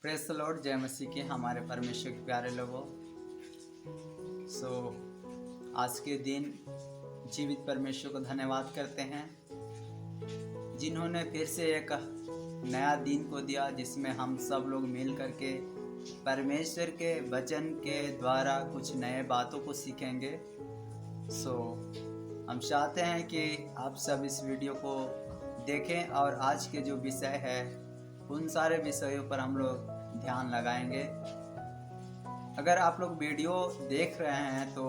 Press the Lord, जय मसीह के हमारे परमेश्वर के प्यारे लोगों। आज के दिन जीवित परमेश्वर को धन्यवाद करते हैं जिन्होंने फिर से एक नया दिन को दिया जिसमें हम सब लोग मिल करके परमेश्वर के वचन के द्वारा कुछ नए बातों को सीखेंगे। हम चाहते हैं कि आप सब इस वीडियो को देखें और आज के जो विषय है उन सारे विषयों पर हम लोग ध्यान लगाएंगे। अगर आप लोग वीडियो देख रहे हैं तो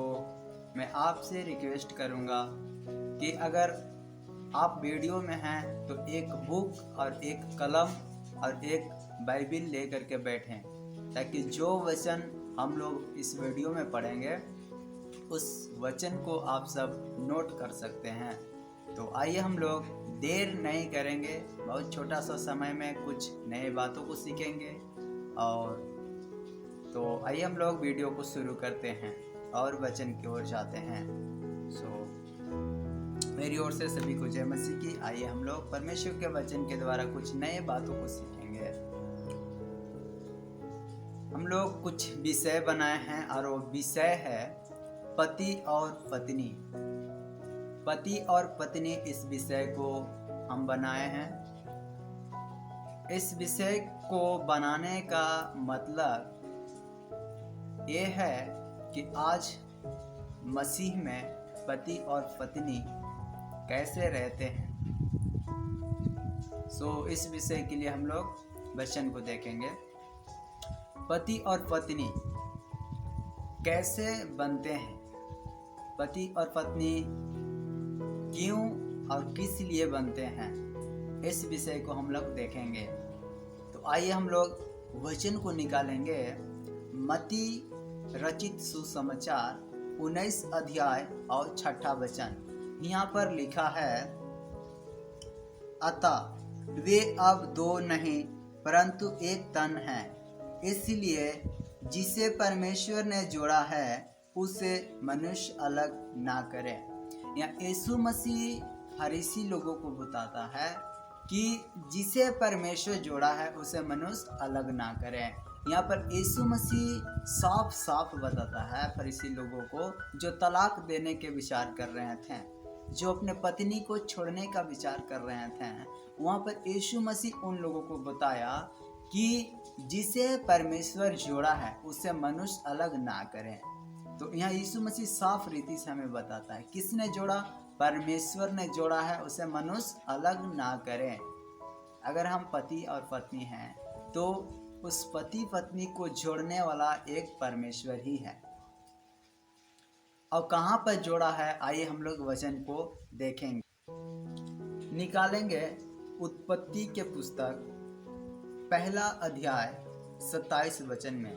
मैं आपसे रिक्वेस्ट करूंगा कि अगर आप वीडियो में हैं तो एक बुक और एक कलम और एक बाइबिल ले करके बैठें, ताकि जो वचन हम लोग इस वीडियो में पढ़ेंगे उस वचन को आप सब नोट कर सकते हैं। तो आइए हम लोग देर नहीं करेंगे, बहुत छोटा सा समय में कुछ नए बातों को सीखेंगे। और तो आइए हम लोग वीडियो को शुरू करते हैं और वचन की ओर जाते हैं। मेरी ओर से सभी को जय मसीह की। आइए हम लोग परमेश्वर के वचन के द्वारा कुछ नए बातों को सीखेंगे। हम लोग कुछ विषय बनाए हैं और वो विषय है पति और पत्नी। पति और पत्नी, इस विषय को हम बनाए हैं। इस विषय को बनाने का मतलब ये है कि आज मसीह में पति और पत्नी कैसे रहते हैं। इस विषय के लिए हम लोग वचन को देखेंगे। पति और पत्नी कैसे बनते हैं, पति और पत्नी क्यों और किस लिए बनते हैं, इस विषय को हम लोग देखेंगे। तो आइए हम लोग वचन को निकालेंगे। मत्ती रचित सुसमाचार 19 अध्याय और 6 वचन। यहाँ पर लिखा है, अतः वे अब दो नहीं परंतु एक तन है, इसलिए जिसे परमेश्वर ने जोड़ा है उसे मनुष्य अलग ना करे। यहाँ यीशु मसीह फरीसी लोगों को बताता है कि जिसे परमेश्वर जोड़ा है उसे मनुष्य अलग ना करे। यहाँ पर यीशु मसीह साफ साफ बताता है फरीसी लोगों को जो तलाक देने के विचार कर रहे थे, जो अपने पत्नी को छोड़ने का विचार कर रहे थे, वहाँ पर यीशु मसीह उन लोगों को बताया कि जिसे परमेश्वर जोड़ा है उसे मनुष्य अलग ना करे। तो यहाँ यीशु मसीह साफ रीति से हमें बताता है किसने जोड़ा, परमेश्वर ने जोड़ा है, उसे मनुष्य अलग ना करें। अगर हम पति और पत्नी हैं तो उस पति पत्नी को जोड़ने वाला एक परमेश्वर ही है। और कहाँ पर जोड़ा है, आइए हम लोग वचन को देखेंगे। निकालेंगे उत्पत्ति के पुस्तक 1 अध्याय 27 वचन में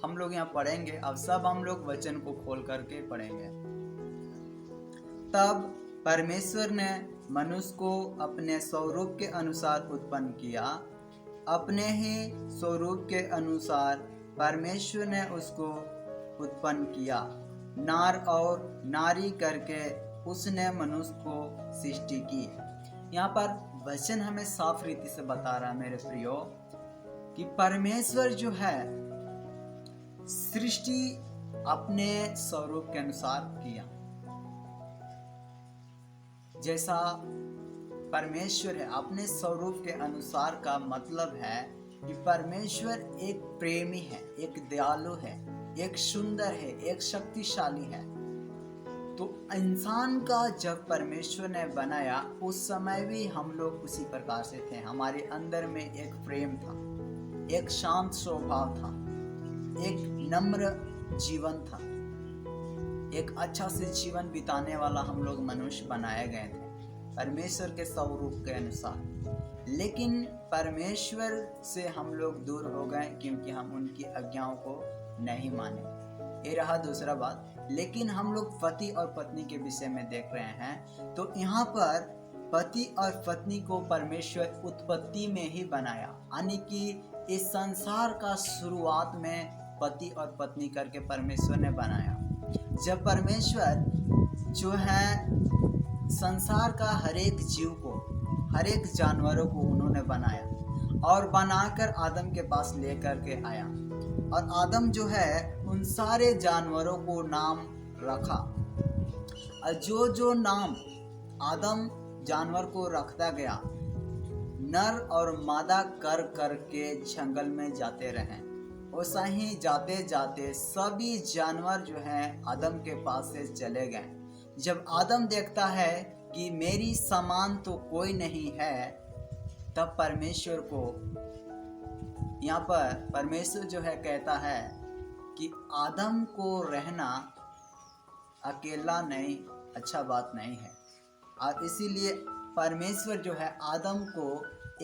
हम लोग यहाँ पढ़ेंगे। अब सब हम लोग वचन को खोल करके पढ़ेंगे। तब परमेश्वर ने मनुष्य को अपने स्वरूप के अनुसार उत्पन्न किया, अपने ही स्वरूप के अनुसार परमेश्वर ने उसको उत्पन्न किया, नार और नारी करके उसने मनुष्य को सृष्टि की। यहाँ पर वचन हमें साफ रीति से बता रहा है मेरे प्रियो कि परमेश्वर जो है सृष्टि अपने स्वरूप के अनुसार किया। जैसा परमेश्वर है अपने स्वरूप के अनुसार का मतलब है कि परमेश्वर एक प्रेमी है, एक दयालु है, एक सुंदर है, एक शक्तिशाली है। तो इंसान का जब परमेश्वर ने बनाया उस समय भी हम लोग उसी प्रकार से थे। हमारे अंदर में एक प्रेम था, एक शांत स्वभाव था, एक नम्र जीवन था, एक अच्छा से जीवन बिताने वाला हम लोग मनुष्य बनाए गए थे परमेश्वर के स्वरूप के अनुसार। लेकिन परमेश्वर से हम लोग दूर हो गए क्योंकि हम उनकी आज्ञाओं को नहीं माने। ये रहा दूसरा बात। लेकिन हम लोग पति और पत्नी के विषय में देख रहे हैं। तो यहाँ पर पति और पत्नी को परमेश्वर उत्पत्ति में ही बनाया, यानी कि इस संसार का शुरुआत में पति और पत्नी करके परमेश्वर ने बनाया। जब परमेश्वर जो है संसार का हर एक जीव को, हर एक जानवरों को उन्होंने बनाया और बनाकर आदम के पास लेकर के आया। और आदम जो है उन सारे जानवरों को नाम रखा। और जो जो नाम आदम जानवर को रखता गया, नर और मादा कर कर के जंगल में जाते रहे। वैसा ही जाते जाते सभी जानवर जो हैं आदम के पास से चले गए। जब आदम देखता है कि मेरी समान तो कोई नहीं है, तब परमेश्वर को यहाँ पर परमेश्वर जो है कहता है कि आदम को रहना अकेला नहीं, अच्छा बात नहीं है। और इसीलिए परमेश्वर जो है आदम को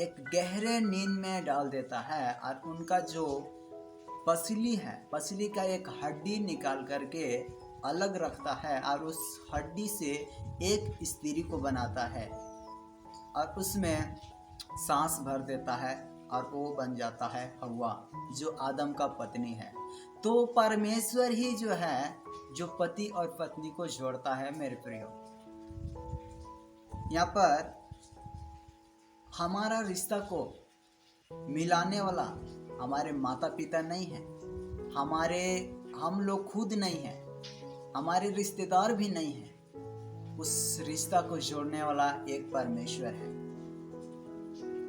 एक गहरे नींद में डाल देता है और उनका जो पसली है, पसली का एक हड्डी निकाल करके अलग रखता है और उस हड्डी से एक स्त्री को बनाता है और उसमें सांस भर देता है और वो बन जाता है हव्वा, जो आदम का पत्नी है। तो परमेश्वर ही जो है जो पति और पत्नी को जोड़ता है मेरे प्रियो। यहाँ पर हमारा रिश्ता को मिलाने वाला हमारे माता पिता नहीं है, हम लोग खुद नहीं हैं, हमारे रिश्तेदार भी नहीं हैं। उस रिश्ता को जोड़ने वाला एक परमेश्वर है।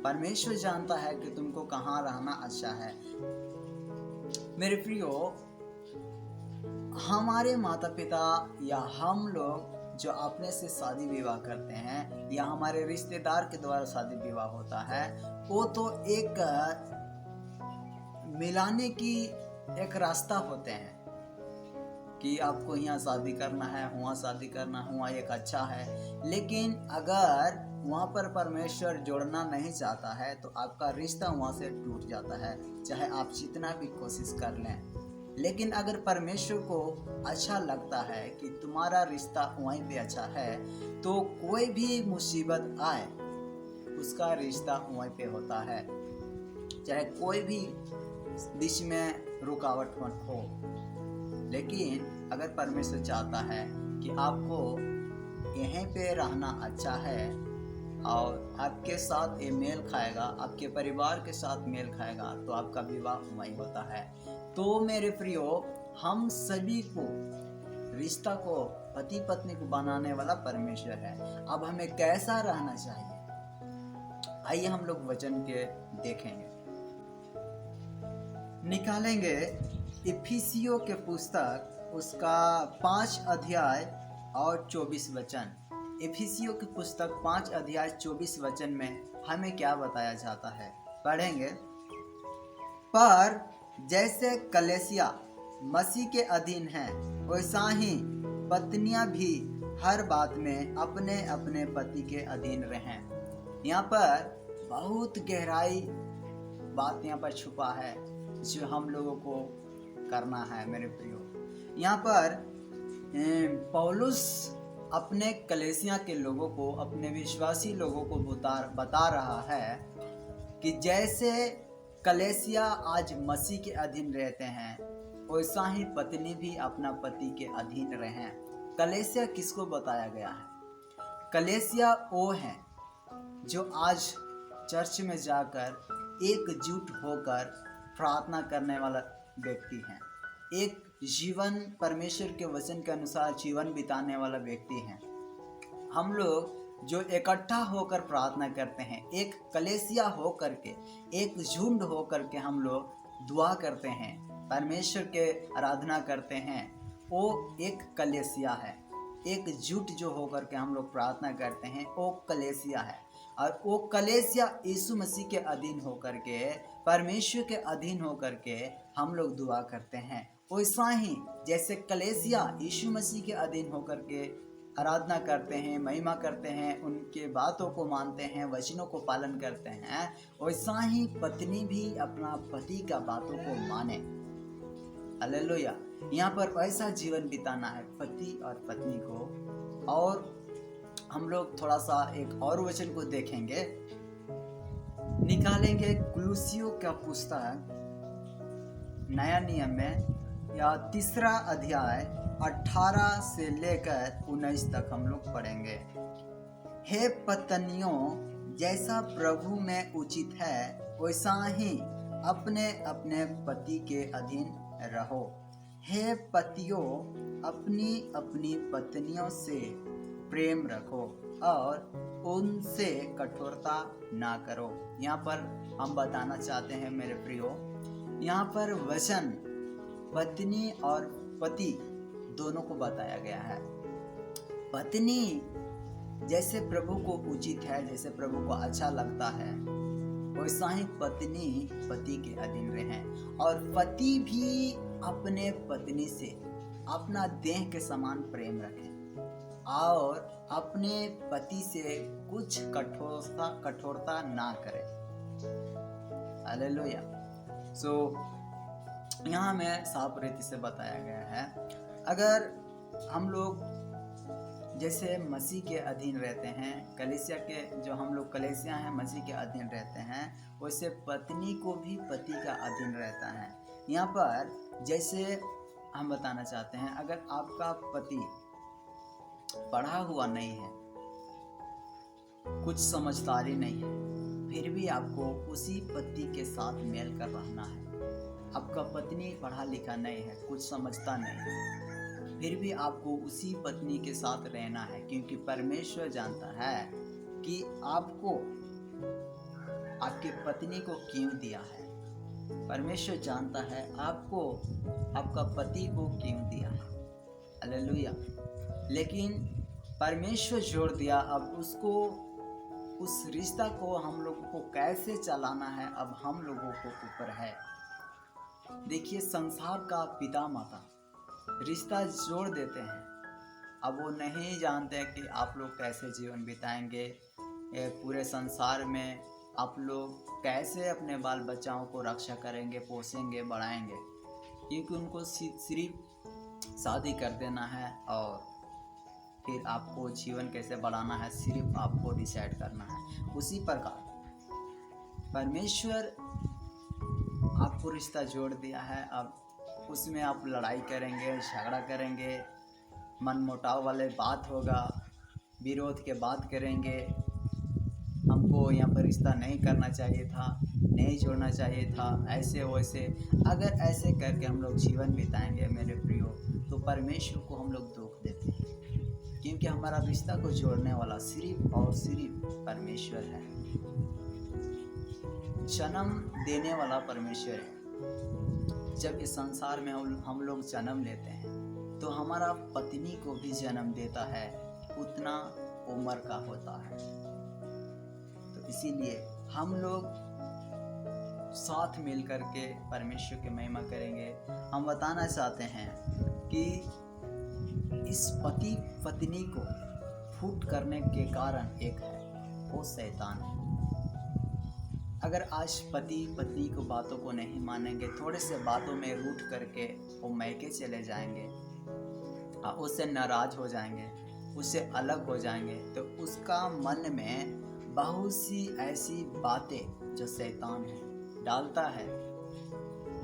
परमेश्वर जानता है कि तुमको कहाँ रहना अच्छा है। मेरे प्रियो, हमारे माता पिता या हम लोग जो अपने से शादी विवाह करते हैं या हमारे रिश्तेदार के द्वारा शादी विवाह होता है, वो तो एक मिलाने की एक रास्ता होते हैं कि आपको यहाँ शादी करना है, वहाँ शादी करना, वहाँ एक अच्छा है। लेकिन अगर वहाँ पर परमेश्वर जोड़ना नहीं चाहता है तो आपका रिश्ता वहाँ से टूट जाता है, चाहे आप जितना भी कोशिश कर लें। लेकिन अगर परमेश्वर को अच्छा लगता है कि तुम्हारा रिश्ता वहीं पे अच्छा है, तो कोई भी मुसीबत आए उसका रिश्ता वहीं पे होता है, चाहे कोई भी बीच में रुकावट हो। लेकिन अगर परमेश्वर चाहता है कि आपको यहीं पे रहना अच्छा है और आपके साथ ये मेल खाएगा, आपके परिवार के साथ मेल खाएगा, तो आपका विवाह वहीं होता है। तो मेरे प्रियो, हम सभी को रिश्ता को पति पत्नी को बनाने वाला परमेश्वर है। अब हमें कैसा रहना चाहिए, आइए हम लोग वचन के देखेंगे, निकालेंगे इफिसियों के पुस्तक उसका 5 अध्याय और 24 वचन। इफिसियों की पुस्तक 5 अध्याय 24 वचन में हमें क्या बताया जाता है, पढ़ेंगे। पर जैसे कलीसिया मसीह के अधीन है, वैसा ही पत्नियां भी हर बात में अपने अपने पति के अधीन रहें। यहाँ पर बहुत गहराई बात यहाँ पर छुपा है जो हम लोगों को करना है मेरे प्रियो। यहाँ पर पौलुस अपने कलीसिया के लोगों को, अपने विश्वासी लोगों को बता रहा है कि जैसे कलीसिया आज मसीह के अधीन रहते हैं, वैसा ही पत्नी भी अपना पति के अधीन रहें। कलीसिया किसको बताया गया है? कलीसिया वो है जो आज चर्च में जाकर एकजुट होकर प्रार्थना करने वाला व्यक्ति है, एक जीवन परमेश्वर के वचन के अनुसार जीवन बिताने वाला व्यक्ति है। हम लोग जो इकट्ठा होकर प्रार्थना करते हैं, एक कलीसिया होकर के, एक झुंड होकर के हम लोग दुआ करते हैं, परमेश्वर के आराधना करते हैं, वो एक कलीसिया है। एक जुट जो होकर के हम लोग प्रार्थना करते हैं, वो कलीसिया है। और वो कलीसिया यीशु मसीह के अधीन होकर के, परमेश्वर के अधीन होकर के हम लोग दुआ करते हैं। वैसा ही जैसे कलीसिया यीशु मसीह के अधीन होकर के आराधना करते हैं, महिमा करते हैं, उनके बातों को मानते हैं, वचनों को पालन करते हैं, वैसा ही पत्नी भी अपना पति का बातों को माने। हालेलुया। यहाँ पर ऐसा जीवन बिताना है पति और पत्नी को। और हम लोग थोड़ा सा एक और वचन को देखेंगे, निकालेंगे कुलुसियों का पुस्तक नया नियम में या 3 अध्याय 18 से लेकर 19 तक हम लोग पढ़ेंगे। हे पत्नियों, जैसा प्रभु में उचित है वैसा ही अपने अपने पति के अधीन रहो। हे पतियों, अपनी अपनी पत्नियों से प्रेम रखो और उनसे कठोरता ना करो। यहाँ पर हम बताना चाहते हैं मेरे प्रियो, यहाँ पर वचन पत्नी और पति दोनों को बताया गया है। पत्नी जैसे प्रभु को उचित है, जैसे प्रभु को अच्छा लगता है, वैसा ही पत्नी पति के अधीन रहें और पति भी अपने पत्नी से अपना देह के समान प्रेम रखें और अपने पति से कुछ कठोरता ना करें। हालेलुया। सो यहाँ में साफ रीति से बताया गया है, अगर हम लोग जैसे मसीह के अधीन रहते हैं, कलीसिया के जो हम लोग कलीसिया हैं मसीह के अधीन रहते हैं, वैसे पत्नी को भी पति का अधीन रहता है। यहाँ पर जैसे हम बताना चाहते हैं, अगर आपका पति पढ़ा हुआ नहीं है, कुछ समझदारी नहीं है, फिर भी आपको उसी पति के साथ मेल कर रहना है। आपका पत्नी पढ़ा लिखा नहीं है, कुछ समझता नहीं है, फिर भी आपको उसी पत्नी के साथ रहना है, क्योंकि परमेश्वर जानता है कि आपको आपके पत्नी को क्यों दिया है। परमेश्वर जानता है आपको आपका पति को क्यों दिया है। हालेलुया। लेकिन परमेश्वर जोड़ दिया, अब उसको उस रिश्ता को हम लोगों को कैसे चलाना है अब हम लोगों को ऊपर है। देखिए, संसार का पिता माता रिश्ता जोड़ देते हैं, अब वो नहीं जानते कि आप लोग कैसे जीवन बिताएंगे, पूरे संसार में आप लोग कैसे अपने बाल बच्चाओं को रक्षा करेंगे, पोसेंगे, बढ़ाएंगे, क्योंकि उनको सिर्फ शादी कर देना है और फिर आपको जीवन कैसे बढ़ाना है सिर्फ आपको डिसाइड करना है। उसी प्रकार परमेश्वर आपको रिश्ता जोड़ दिया है, अब उसमें आप लड़ाई करेंगे, झगड़ा करेंगे, मनमुटाव वाले बात होगा, विरोध के बात करेंगे, हमको यहाँ पर रिश्ता नहीं करना चाहिए था, नहीं जोड़ना चाहिए था, ऐसे वैसे। अगर ऐसे करके हम लोग जीवन बिताएंगे मेरे प्रियो, तो परमेश्वर को हम लोग दुख देते हैं, क्योंकि हमारा रिश्ता को जोड़ने वाला सिर्फ और सिर्फ परमेश्वर है, जन्म देने वाला परमेश्वर है। जब इस संसार में हम लोग जन्म लेते हैं तो हमारा पत्नी को भी जन्म देता है, उतना उम्र का होता है। तो इसीलिए हम लोग साथ मिल करके परमेश्वर की महिमा करेंगे। हम बताना चाहते हैं कि इस पति पत्नी को फूट करने के कारण एक है, वो शैतान है। अगर आज पति पत्नी को बातों को नहीं मानेंगे, थोड़े से बातों में रूठ करके वो मैके चले जाएंगे, उससे नाराज हो जाएंगे, उससे अलग हो जाएंगे, तो उसका मन में बहुत सी ऐसी बातें जो शैतान है डालता है,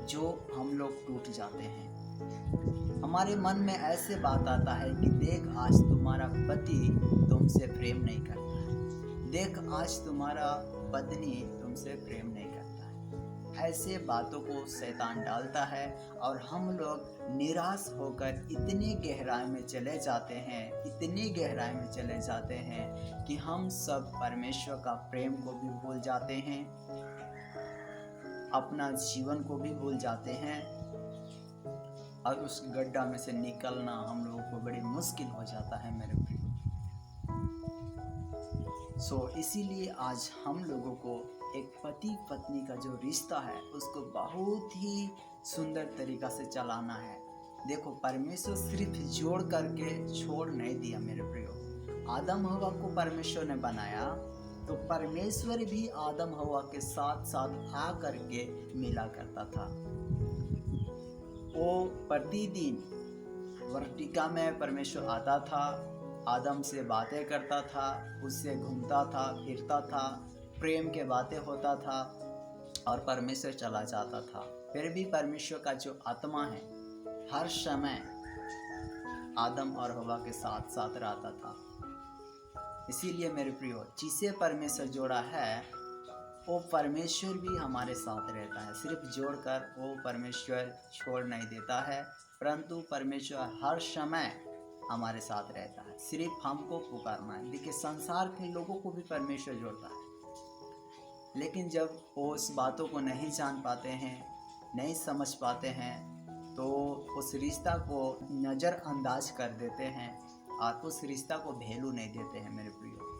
जो हम लोग टूट जाते हैं। हमारे मन में ऐसे बात आता है कि देख आज तुम्हारा पति तुमसे प्रेम नहीं करता है, देख आज तुम्हारा पत्नी तुमसे प्रेम नहीं करता है। ऐसे बातों को शैतान डालता है और हम लोग निराश होकर इतनी गहराई में चले जाते हैं, इतनी गहराई में चले जाते हैं कि हम सब परमेश्वर का प्रेम को भी भूल जाते हैं, अपना जीवन को भी भूल जाते हैं और उस गड्ढा में से निकलना हम लोगों को बड़ी मुश्किल हो जाता है मेरे प्रिय। इसीलिए आज हम लोगों को एक पति पत्नी का जो रिश्ता है उसको बहुत ही सुंदर तरीका से चलाना है। देखो, परमेश्वर सिर्फ जोड़ करके छोड़ नहीं दिया मेरे प्रियो। आदम हवा को परमेश्वर ने बनाया, तो परमेश्वर भी आदम हवा के साथ साथ आ करके मिला करता था। वो प्रतिदिन वर्टिका में परमेश्वर आता था, आदम से बातें करता था, उससे घूमता था, फिरता था, प्रेम के बातें होता था और परमेश्वर चला जाता था। फिर भी परमेश्वर का जो आत्मा है हर समय आदम और हवा के साथ साथ रहता था। इसीलिए मेरे प्रियो, जिसे परमेश्वर जोड़ा है वो परमेश्वर भी हमारे साथ रहता है। सिर्फ जोड़कर वो परमेश्वर छोड़ नहीं देता है, परंतु परमेश्वर हर समय हमारे साथ रहता है। सिर्फ हमको पुकारना है। देखिए, संसार के लोगों को भी परमेश्वर जोड़ता है, लेकिन जब वो उस बातों को नहीं जान पाते हैं, नहीं समझ पाते हैं, तो उस रिश्ता को नज़रअंदाज कर देते हैं और उस रिश्ता को वैल्यू नहीं देते हैं मेरे प्रियो।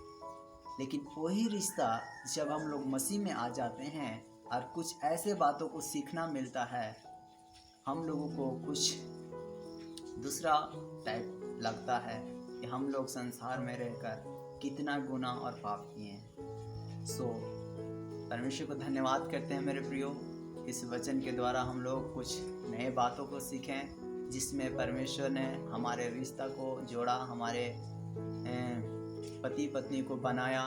लेकिन वही रिश्ता जब हम लोग मसीह में आ जाते हैं और कुछ ऐसे बातों को सीखना मिलता है, हम लोगों को कुछ दूसरा टाइप लगता है कि हम लोग संसार में रहकर कितना गुनाह और पाप किए हैं। सो परमेश्वर को धन्यवाद करते हैं मेरे प्रियो। इस वचन के द्वारा हम लोग कुछ नए बातों को सीखें, जिसमें परमेश्वर ने हमारे रिश्ता को जोड़ा, हमारे पति पत्नी को बनाया।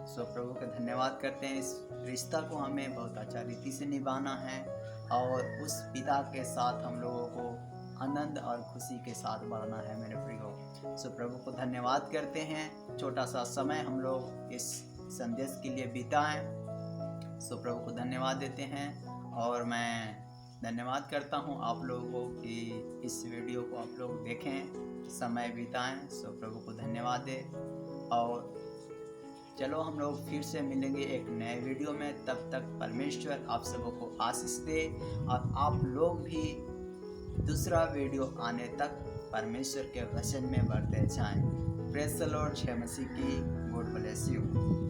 सो प्रभु का धन्यवाद करते हैं। इस रिश्ता को हमें बहुत अच्छा रीति से निभाना है और उस पिता के साथ हम लोगों को आनंद और खुशी के साथ बढ़ना है मेरे प्रियो। सो प्रभु को धन्यवाद करते हैं। छोटा सा समय हम लोग इस संदेश के लिए बिताएं। सो प्रभु को धन्यवाद देते हैं और मैं धन्यवाद करता हूं आप लोगों को कि इस वीडियो को आप लोग देखें, समय बिताएं। सो प्रभु को धन्यवाद दें और चलो हम लोग फिर से मिलेंगे एक नए वीडियो में। तब तक परमेश्वर आप सबों को आशीष दे और आप लोग भी दूसरा वीडियो आने तक परमेश्वर के वचन में बढ़ते जाएं। Praise the Lord. जय मसीह की। God bless you.